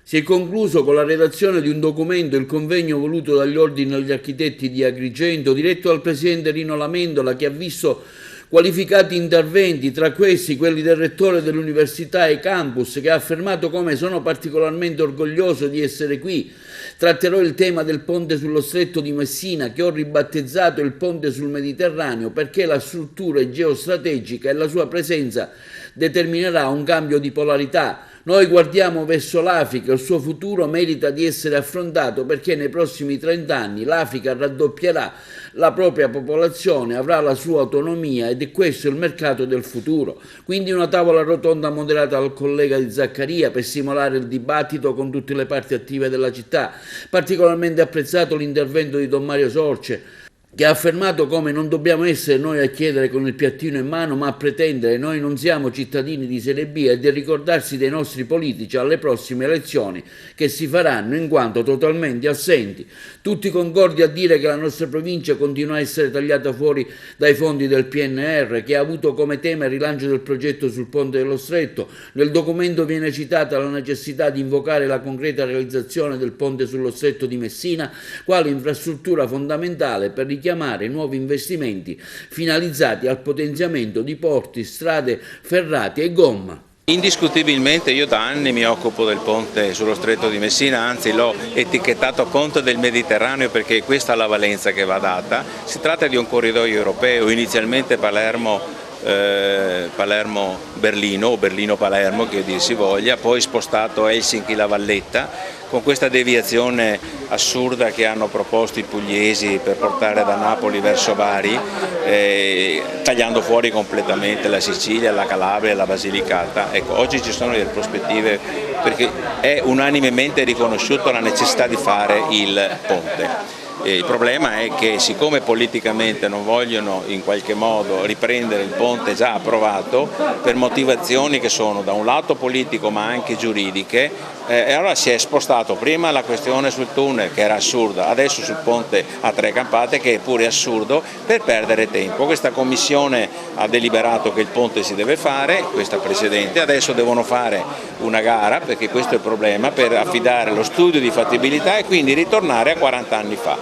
Si è concluso con la redazione di un documento, il convegno voluto dagli ordini degli architetti di Agrigento, diretto dal presidente Rino Lamendola, che ha visto qualificati interventi, tra questi quelli del rettore dell'università e campus, che ha affermato come sono particolarmente orgoglioso di essere qui. Tratterò il tema del ponte sullo stretto di Messina, che ho ribattezzato il ponte sul Mediterraneo, perché la struttura è geostrategica e la sua presenza determinerà un cambio di polarità. Noi guardiamo verso l'Africa, il suo futuro merita di essere affrontato perché nei prossimi 30 anni l'Africa raddoppierà la propria popolazione, avrà la sua autonomia ed è questo il mercato del futuro. Quindi una tavola rotonda moderata dal collega Di Zaccaria per stimolare il dibattito con tutte le parti attive della città. Particolarmente apprezzato l'intervento di Don Mario Sorce, che ha affermato come non dobbiamo essere noi a chiedere con il piattino in mano, ma a pretendere. Noi non siamo cittadini di serie B, e di ricordarsi dei nostri politici alle prossime elezioni che si faranno in quanto totalmente assenti. Tutti concordi a dire che la nostra provincia continua a essere tagliata fuori dai fondi del PNR, che ha avuto come tema il rilancio del progetto sul ponte dello Stretto. Nel documento viene citata la necessità di invocare la concreta realizzazione del ponte sullo Stretto di Messina quale infrastruttura fondamentale per richiamare nuovi investimenti finalizzati al potenziamento di porti, strade, ferrate e gomma. Indiscutibilmente io da anni mi occupo del ponte sullo Stretto di Messina, anzi l'ho etichettato ponte del Mediterraneo perché questa è la valenza che va data. Si tratta di un corridoio europeo, inizialmente Palermo-Berlino o Berlino-Palermo, che dir si voglia, poi spostato Helsinki-La Valletta, con questa deviazione assurda che hanno proposto i pugliesi per portare da Napoli verso Bari, tagliando fuori completamente la Sicilia, la Calabria e la Basilicata. Ecco, oggi ci sono delle prospettive perché è unanimemente riconosciuta la necessità di fare il ponte. Il problema è che siccome politicamente non vogliono in qualche modo riprendere il ponte già approvato per motivazioni che sono da un lato politico ma anche giuridiche, e allora si è spostato prima la questione sul tunnel, che era assurda, adesso sul ponte a tre campate, che è pure assurdo, per perdere tempo. Questa commissione ha deliberato che il ponte si deve fare, questa precedente, adesso devono fare una gara, perché questo è il problema, per affidare lo studio di fattibilità e quindi ritornare a 40 anni fa.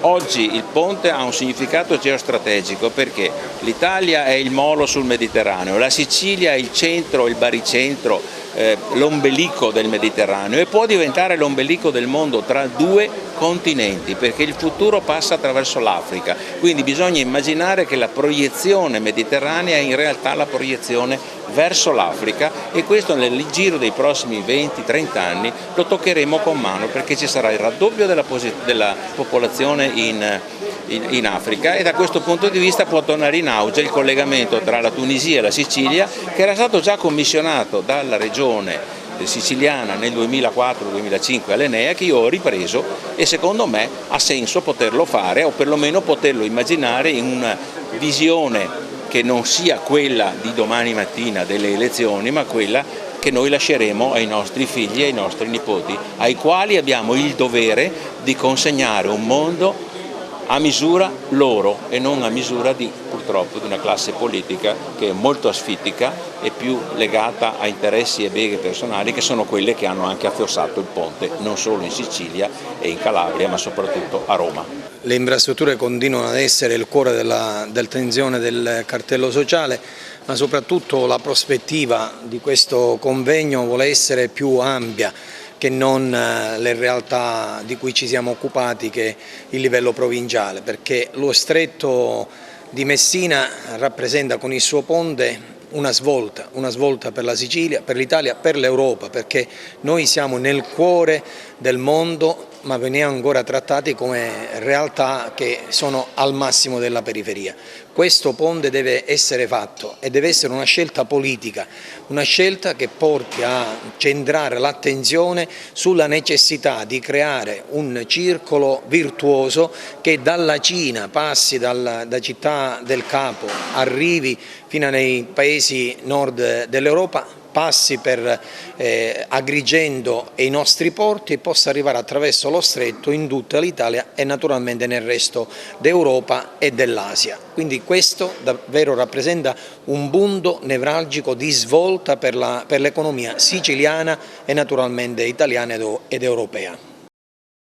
Oggi il ponte ha un significato geostrategico perché l'Italia è il molo sul Mediterraneo, la Sicilia è il centro, il baricentro, l'ombelico del Mediterraneo e può diventare l'ombelico del mondo tra due continenti, perché il futuro passa attraverso l'Africa, quindi bisogna immaginare che la proiezione mediterranea è in realtà la proiezione verso l'Africa e questo nel giro dei prossimi 20-30 anni lo toccheremo con mano, perché ci sarà il raddoppio della popolazione in Africa e da questo punto di vista può tornare in auge il collegamento tra la Tunisia e la Sicilia, che era stato già commissionato dalla regione siciliana nel 2004-2005 all'Enea, che io ho ripreso e secondo me ha senso poterlo fare o perlomeno poterlo immaginare in una visione che non sia quella di domani mattina delle elezioni, ma quella che noi lasceremo ai nostri figli e ai nostri nipoti, ai quali abbiamo il dovere di consegnare un mondo a misura loro e non a misura purtroppo di una classe politica che è molto asfittica e più legata a interessi e beghe personali, che sono quelle che hanno anche affossato il ponte non solo in Sicilia e in Calabria ma soprattutto a Roma. Le infrastrutture continuano ad essere il cuore della tensione del cartello sociale, ma soprattutto la prospettiva di questo convegno vuole essere più ampia che non le realtà di cui ci siamo occupati, che è il livello provinciale, perché lo stretto di Messina rappresenta con il suo ponte una svolta per la Sicilia, per l'Italia, per l'Europa, perché noi siamo nel cuore del mondo ma veniamo ancora trattati come realtà che sono al massimo della periferia. Questo ponte deve essere fatto e deve essere una scelta politica, una scelta che porti a centrare l'attenzione sulla necessità di creare un circolo virtuoso che dalla Cina passi da Città del Capo, arrivi fino ai paesi nord dell'Europa, passi per Agrigento e i nostri porti e possa arrivare attraverso lo stretto in tutta l'Italia e naturalmente nel resto d'Europa e dell'Asia. Quindi questo davvero rappresenta un punto nevralgico di svolta per l'economia siciliana e naturalmente italiana ed europea.